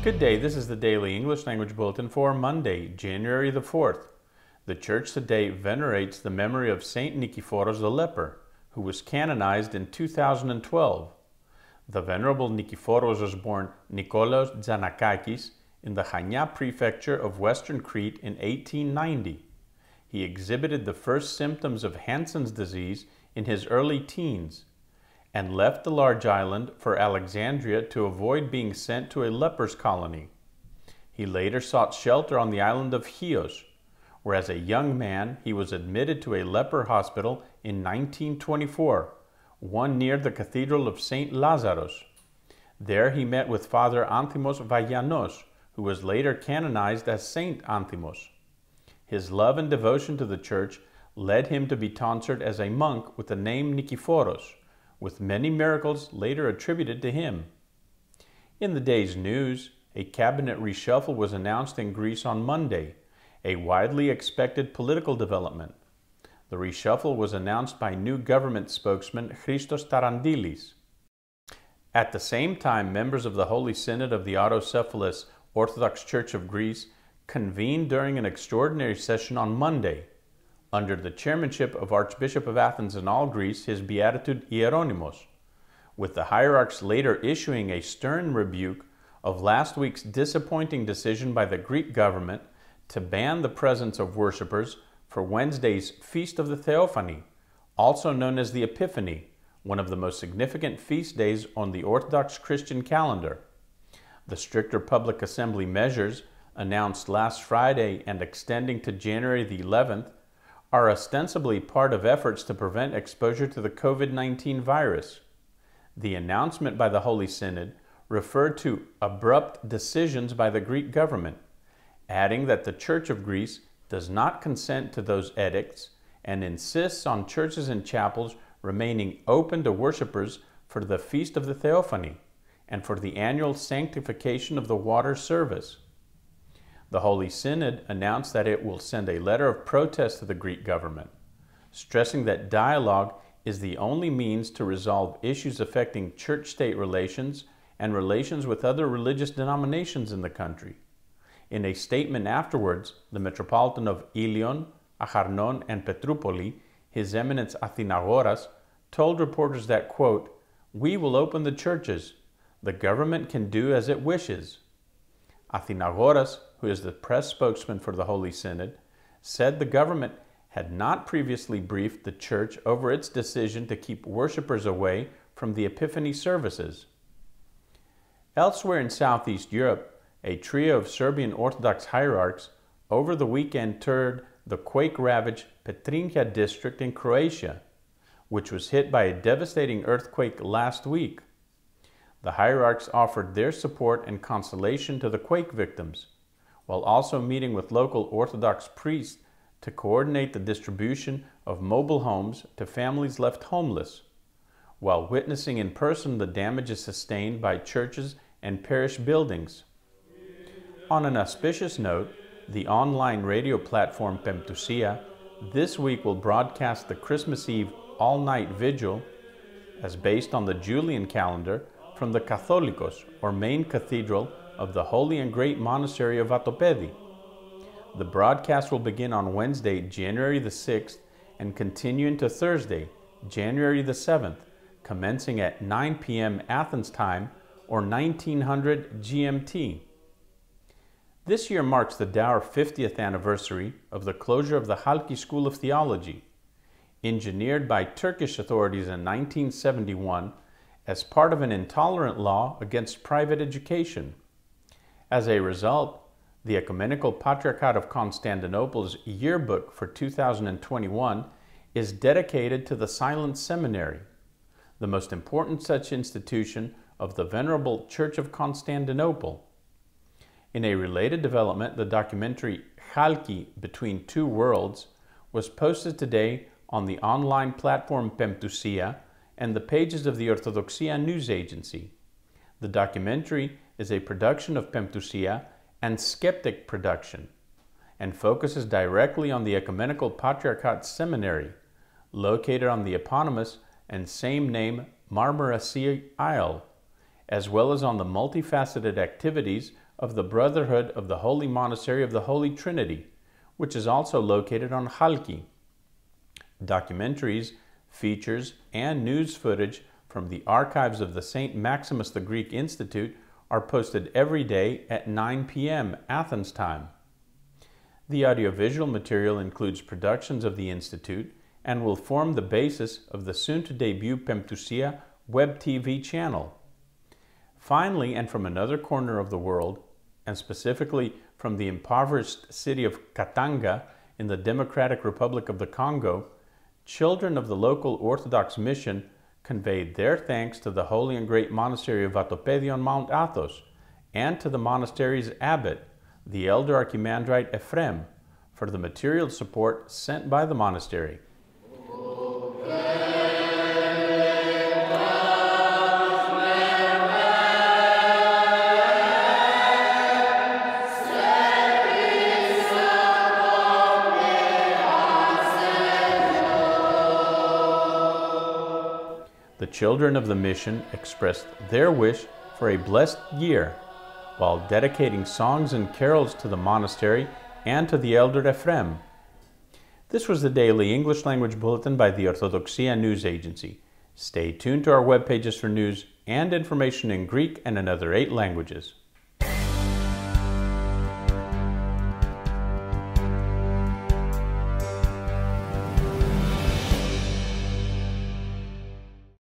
Good day, this is the Daily English Language Bulletin for Monday, January the 4th. The Church today venerates the memory of Saint Nikephoros the leper, who was canonized in 2012. The Venerable Nikephoros was born Nikolaos Giannakakis in the Chania prefecture of western Crete in 1890. He exhibited the first symptoms of Hansen's disease in his early teens, and left the large island for Alexandria to avoid being sent to a lepers colony. He later sought shelter on the island of Chios, where as a young man he was admitted to a leper hospital in 1924, one near the Cathedral of St. Lazaros. There he met with Father Anthimos Vaianos, who was later canonized as Saint Anthimos. His love and devotion to the Church led him to be tonsured as a monk with the name Nikephoros, with many miracles later attributed to him. In the day's news, a cabinet reshuffle was announced in Greece on Monday, a widely expected political development. The reshuffle was announced by new government spokesman Christos Tarandilis. At the same time, members of the Holy Synod of the Autocephalous Orthodox Church of Greece convened during an extraordinary session on Monday, under the chairmanship of Archbishop of Athens and all Greece, his Beatitude Hieronymos, with the hierarchs later issuing a stern rebuke of last week's disappointing decision by the Greek government to ban the presence of worshippers for Wednesday's Feast of the Theophany, also known as the Epiphany, one of the most significant feast days on the Orthodox Christian calendar. The stricter public assembly measures, announced last Friday and extending to January the 11th, are ostensibly part of efforts to prevent exposure to the COVID-19 virus. The announcement by the Holy Synod referred to abrupt decisions by the Greek government, adding that the Church of Greece does not consent to those edicts and insists on churches and chapels remaining open to worshippers for the Feast of the Theophany and for the annual sanctification of the water service. The Holy Synod announced that it will send a letter of protest to the Greek government, stressing that dialogue is the only means to resolve issues affecting church-state relations and relations with other religious denominations in the country. In a statement afterwards, the Metropolitan of Ilion, Acharnon, and Petroupoli, His Eminence Athinagoras, told reporters that, quote, "We will open the churches. The government can do as it wishes." Athinagoras, who is the press spokesman for the Holy Synod, said the government had not previously briefed the Church over its decision to keep worshippers away from the Epiphany services. Elsewhere in Southeast Europe, a trio of Serbian Orthodox hierarchs over the weekend toured the quake-ravaged Petrinja district in Croatia, which was hit by a devastating earthquake last week. The hierarchs offered their support and consolation to the quake victims, while also meeting with local Orthodox priests to coordinate the distribution of mobile homes to families left homeless, while witnessing in person the damages sustained by churches and parish buildings. On an auspicious note, the online radio platform Pemptousia this week will broadcast the Christmas Eve all-night vigil, as based on the Julian calendar, from the Catholicos, or main cathedral, of the Holy and Great Monastery of Vatopedi. The broadcast will begin on Wednesday, January the 6th, and continue into Thursday, January the 7th, commencing at 9 p.m. Athens time, or 1900 GMT. This year marks the dour 50th anniversary of the closure of the Halki School of Theology, engineered by Turkish authorities in 1971 as part of an intolerant law against private education. As a result, the Ecumenical Patriarchate of Constantinople's yearbook for 2021 is dedicated to the Silent Seminary, the most important such institution of the Venerable Church of Constantinople. In a related development, the documentary Halki, Between Two Worlds, was posted today on the online platform Pemptousia and the pages of the Orthodoxia news agency. The documentary is a production of Pemptousia and Skeptic Production, and focuses directly on the Ecumenical Patriarchate Seminary, located on the eponymous and same-name Marmara Sea Isle, as well as on the multifaceted activities of the Brotherhood of the Holy Monastery of the Holy Trinity, which is also located on Chalki. Documentaries, features, and news footage from the archives of the St. Maximus the Greek Institute are posted every day at 9 p.m. Athens time. The audiovisual material includes productions of the Institute and will form the basis of the soon-to-debut Pemptusia web TV channel. Finally, and from another corner of the world, and specifically from the impoverished city of Katanga in the Democratic Republic of the Congo, children of the local Orthodox mission conveyed their thanks to the holy and great monastery of Vatopedi on Mount Athos and to the monastery's abbot, the elder archimandrite Ephrem, for the material support sent by the monastery. The children of the mission expressed their wish for a blessed year while dedicating songs and carols to the monastery and to the elder Ephrem. This was the daily English language bulletin by the Orthodoxia News Agency. Stay tuned to our web pages for news and information in Greek and another 8 languages.